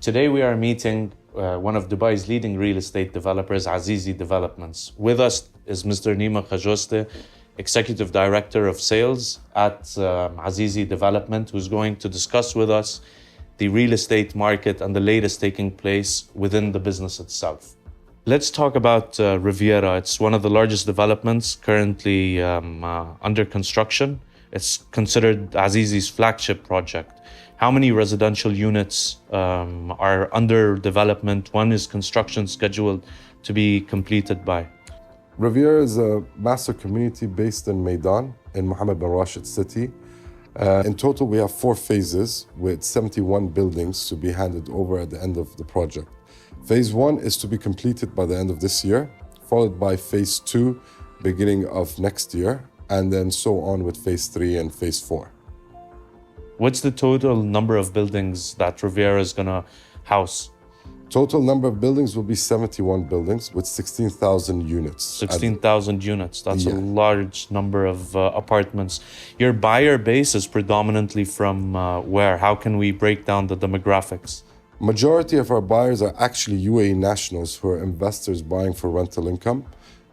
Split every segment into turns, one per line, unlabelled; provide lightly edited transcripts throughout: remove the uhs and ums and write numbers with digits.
Today we are meeting one of Dubai's leading real estate developers, Azizi Developments. With us is Mr. Nima Khajosteh, Executive Director of Sales at Azizi Development, who's going to discuss with us the real estate market and the latest taking place within the business itself. Let's talk about Riviera. It's one of the largest developments currently under construction. It's considered Azizi's flagship project. How many residential units are under development? When is construction scheduled to be completed by?
Riviera is a master community based in Meydan in Mohammed Bin Rashid City. In total, we have 4 phases with 71 buildings to be handed over at the end of the project. Phase 1 is to be completed by the end of this year, followed by Phase 2 beginning of next year, and then so on with Phase 3 and Phase 4.
What's the total number of buildings that Riviera is going to house?
Total number of buildings will be 71 buildings with 16,000 units.
16,000 units. That's a large number of apartments. Your buyer base is predominantly from where? How can we break down the demographics?
Majority of our buyers are actually UAE nationals who are investors buying for rental income,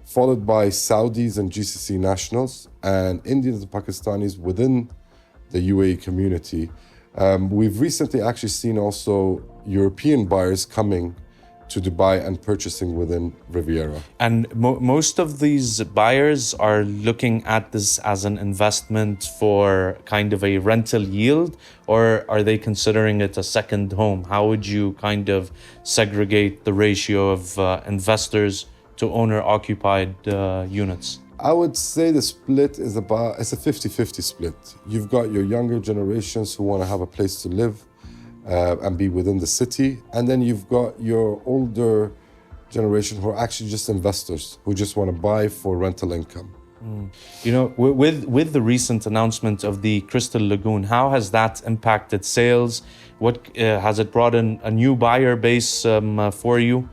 followed by Saudis and GCC nationals and Indians and Pakistanis within the UAE community. We've recently actually seen also European buyers coming to Dubai and purchasing within Riviera.
And most of these buyers are looking at this as an investment for kind of a rental yield, or are they considering it a second home? How would you kind of segregate the ratio of investors to owner-occupied units?
I would say the split is it's a 50-50 split. You've got your younger generations who want to have a place to live and be within the city. And then you've got your older generation who are actually just investors who just want to buy for rental income.
You know, with the recent announcement of the Crystal Lagoon, how has that impacted sales? What has it brought in a new buyer base for you?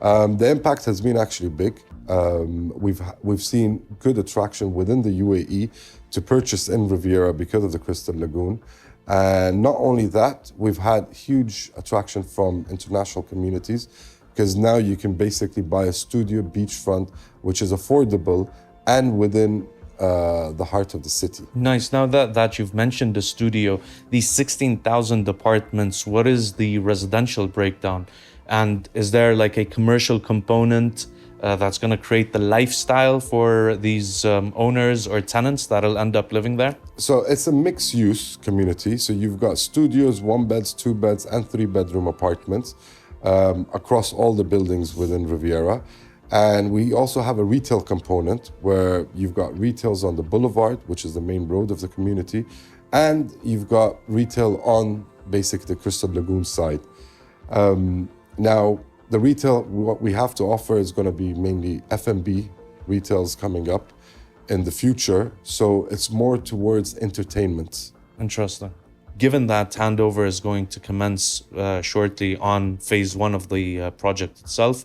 The impact has been actually big. We've seen good attraction within the UAE to purchase in Riviera because of the Crystal Lagoon. And not only that, we've had huge attraction from international communities because now you can basically buy a studio beachfront, which is affordable and within the heart of the city.
Nice. Now that you've mentioned the studio, these 16,000 apartments, what is the residential breakdown? And is there like a commercial component that's going to create the lifestyle for these owners or tenants that'll end up living there?
So it's a mixed-use community. So you've got studios, 1 beds, 2 beds, and 3-bedroom apartments across all the buildings within Riviera. And we also have a retail component where you've got retails on the boulevard, which is the main road of the community, and you've got retail on basically the Crystal Lagoon side. Now, the retail, what we have to offer is going to be mainly F&B retails coming up in the future. So it's more towards entertainment.
Interesting. Given that handover is going to commence shortly on phase 1 of the project itself,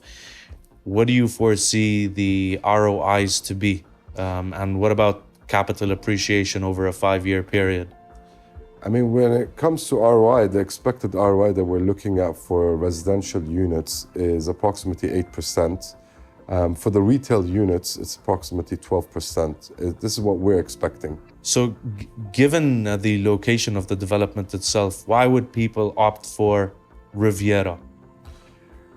what do you foresee the ROIs to be? And what about capital appreciation over a 5-year period?
I mean, when it comes to ROI, the expected ROI that we're looking at for residential units is approximately 8%. For the retail units, it's approximately 12%. This is what we're expecting.
So given the location of the development itself, why would people opt for Riviera?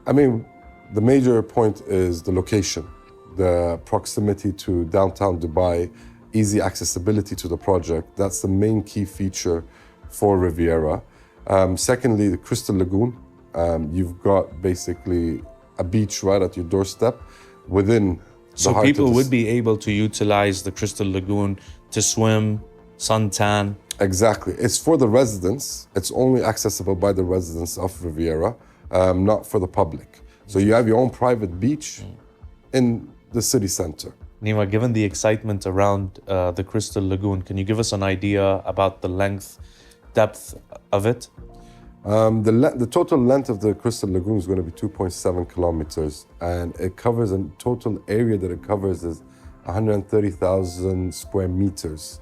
I mean, the major point is the location, the proximity to downtown Dubai, easy accessibility to the project. That's the main key feature for Riviera. Secondly, the Crystal Lagoon. You've got basically a beach right at your doorstep within the heart of the...
So people would be able to utilize the Crystal Lagoon to swim, suntan.
Exactly. It's for the residents. It's only accessible by the residents of Riviera, not for the public. So you have your own private beach in the city center.
Nima, given the excitement around the Crystal Lagoon, can you give us an idea about the length, depth of it?
The total length of the Crystal Lagoon is going to be 2.7 kilometers, and it covers a total area that it covers is 130,000 square meters.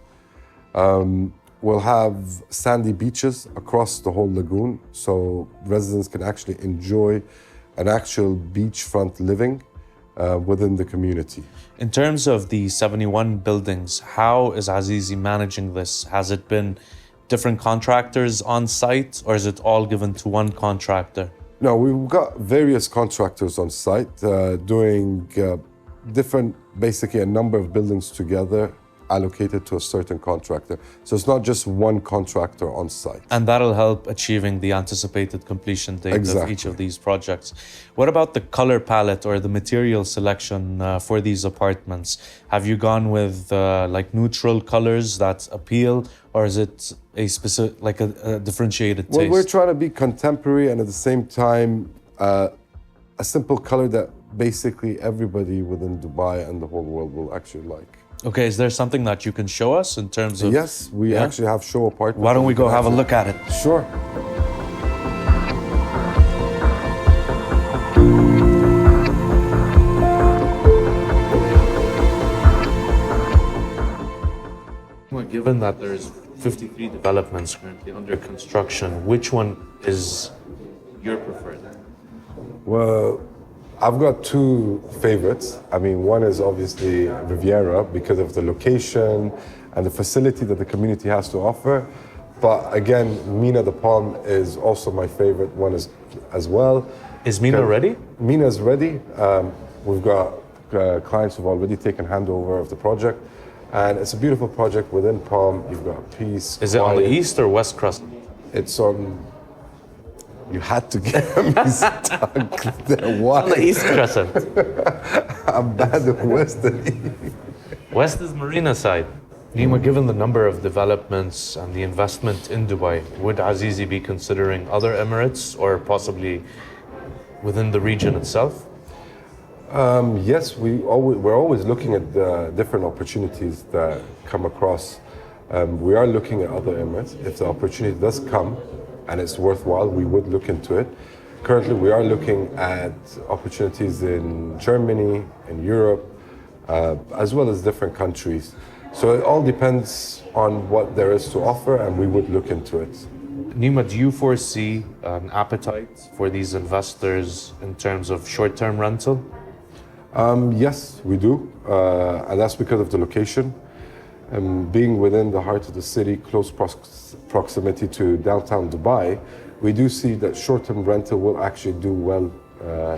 we'll have sandy beaches across the whole lagoon, so residents can actually enjoy an actual beachfront living within the community.
In terms of the 71 buildings, how is Azizi managing this? Has it been different contractors on site, or is it all given to one contractor?
No, we've got various contractors on site doing different, basically a number of buildings together allocated to a certain contractor. So it's not just one contractor on site.
And that'll help achieving the anticipated completion date of each of these projects. What about the color palette or the material selection for these apartments? Have you gone with like neutral colors that appeal, or is it a specific, like a differentiated taste?
Well, we're trying to be contemporary and at the same time a simple color that basically everybody within Dubai and the whole world will actually like.
Okay, is there something that you can show us in terms of...
Yes, we actually have show apartments.
Why don't we go have a look at it?
Sure.
Well, given that there's 53 developments currently under construction, which one is your preferred?
Well, I've got two favorites. I mean, one is obviously Riviera because of the location and the facility that the community has to offer. But again, Mina the Palm is also my favorite one as well.
Is Mina ready?
Mina's ready. We've got clients who've already taken handover of the project. And it's a beautiful project within Palm. You've got peace,
Is it on the east or west crescent?
It's on... You had to get me stuck there. Why?
On the east crescent.
I'm bad at west and east.
West is Marina side. Nima, given the number of developments and the investment in Dubai, would Azizi be considering other Emirates or possibly within the region itself?
Yes, we're always looking at the different opportunities that come across. We are looking at other Emirates. If the opportunity does come, and it's worthwhile, we would look into it. Currently, we are looking at opportunities in Germany, in Europe, as well as different countries. So it all depends on what there is to offer, and we would look into it.
Nima, do you foresee an appetite for these investors in terms of short-term rental?
Yes, we do, and that's because of the location. Being within the heart of the city, close proximity to downtown Dubai, we do see that short-term rental will actually do well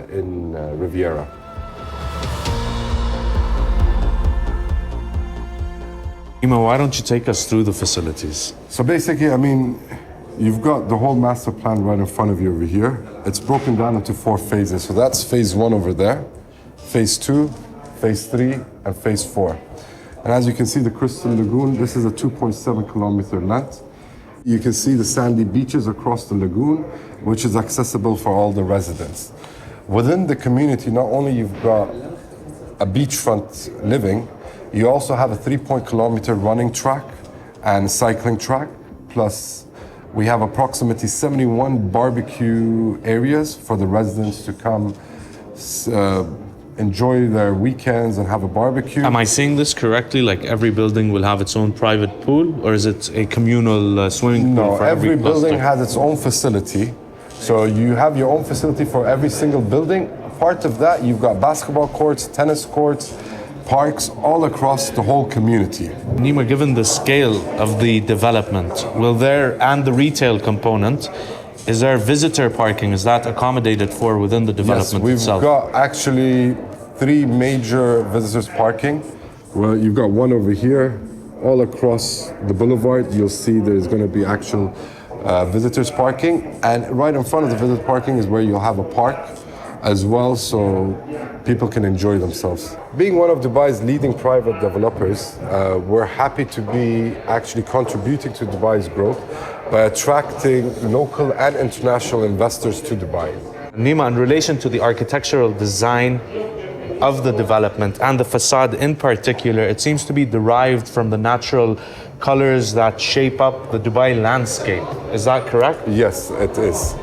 in Riviera.
Nima, why don't you take us through the facilities?
So basically, I mean, you've got the whole master plan right in front of you over here. It's broken down into 4 phases. So that's phase 1 over there, phase 2, phase 3, and phase 4. And as you can see, the Crystal Lagoon, this is a 2.7 kilometer length. You can see the sandy beaches across the lagoon, which is accessible for all the residents. Within the community, not only you've got a beachfront living, you also have a 3.kilometer running track and cycling track. Plus, we have approximately 71 barbecue areas for the residents to come enjoy their weekends and have a barbecue.
Am I saying this correctly? Like every building will have its own private pool, or is it a communal swimming pool
No,
for
every building
cluster?
has its own facility. So you have your own facility for every single building. Part of that, you've got basketball courts, tennis courts, parks all across the whole community.
Nima, given the scale of the development, and the retail component, is there visitor parking? Is that accommodated for within the development itself?
We've got actually 3 major visitors parking. Well, you've got one over here. All across the boulevard, you'll see there's going to be actual visitors parking. And right in front of the visitor parking is where you'll have a park as well, so people can enjoy themselves. Being one of Dubai's leading private developers, we're happy to be actually contributing to Dubai's growth by attracting local and international investors to Dubai.
Nima, in relation to the architectural design of the development and the facade in particular, it seems to be derived from the natural colors that shape up the Dubai landscape. Is that correct?
Yes, it is.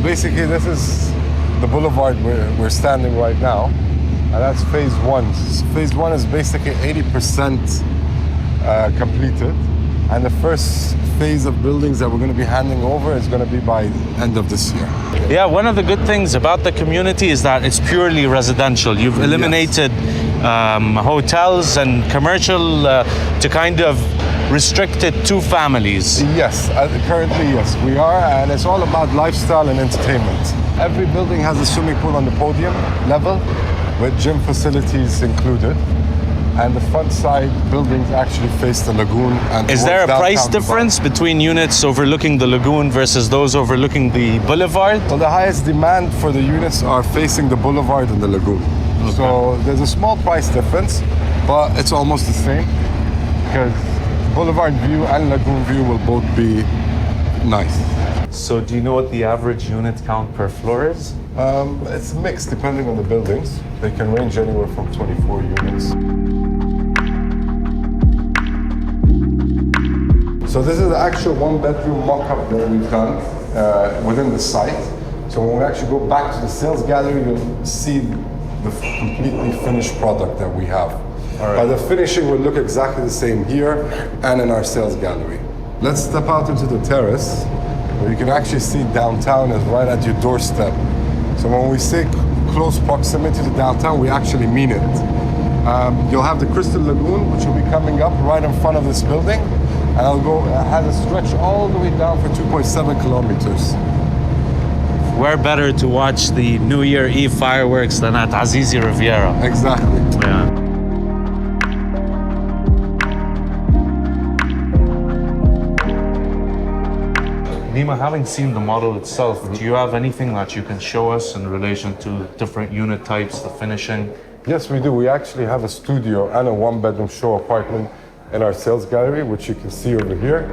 basically this is the boulevard we're standing right now, and that's phase one. Phase one is basically 80% completed, and the first phase of buildings that we're going to be handing over is going to be by end of this year.
Yeah, one of the good things about the community is that it's purely residential. You've eliminated hotels and commercial to kind of restrict it to families.
Yes, currently yes, we are, and it's all about lifestyle and entertainment. Every building has a swimming pool on the podium level with gym facilities included. And the front side buildings actually face the lagoon. And
is there a price
Dubai.
difference between units overlooking the lagoon versus those overlooking the boulevard?
So the highest demand for the units are facing the boulevard and the lagoon. Okay. So there's a small price difference, but it's almost the same because boulevard view and lagoon view will both be nice.
So do you know what the average unit count per floor is?
It's mixed depending on the buildings. They can range anywhere from 24 units. So this is the actual one-bedroom mock-up that we've done within the site. So when we actually go back to the sales gallery, you'll see the completely finished product that we have. All right. But the finishing will look exactly the same here and in our sales gallery. Let's step out into the terrace, where you can actually see downtown is right at your doorstep. So when we say close proximity to downtown, we actually mean it. You'll have the Crystal Lagoon, which will be coming up right in front of this building. And it has a stretch all the way down for 2.7 kilometers.
Where better to watch the New Year Eve fireworks than at Azizi Riviera?
Exactly.
Yeah. Nima, having seen the model itself, do you have anything that you can show us in relation to different unit types, the finishing?
Yes, we do. We actually have a studio and a one-bedroom show apartment in our sales gallery, which you can see over here.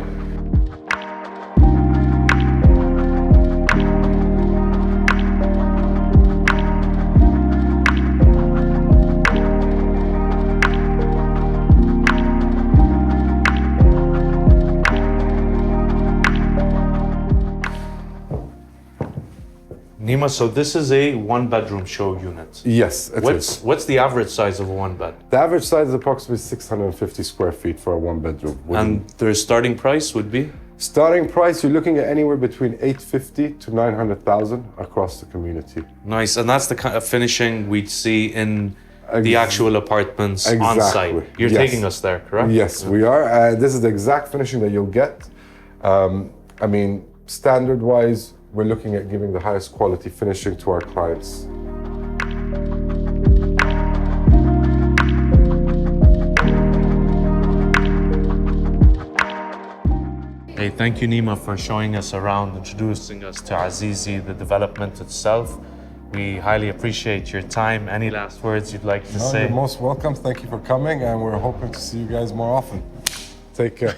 Nima, so this is a one-bedroom show unit.
Yes, it is.
What's the average size of a one-bed?
The average size is approximately 650 square feet for a one-bedroom.
And their starting price would be?
Starting price, you're looking at anywhere between 850 to 900,000 across the community.
Nice, and that's the kind of finishing we'd see in the actual apartments on site. You're taking us there, correct?
Yes, we are. This is the exact finishing that you'll get. I mean, standard-wise, we're looking at giving the highest quality finishing to our clients.
Hey, thank you, Nima, for showing us around, introducing us to Azizi, the development itself. We highly appreciate your time. Any last words you'd like to say?
You're most welcome. Thank you for coming, and we're hoping to see you guys more often. Take care.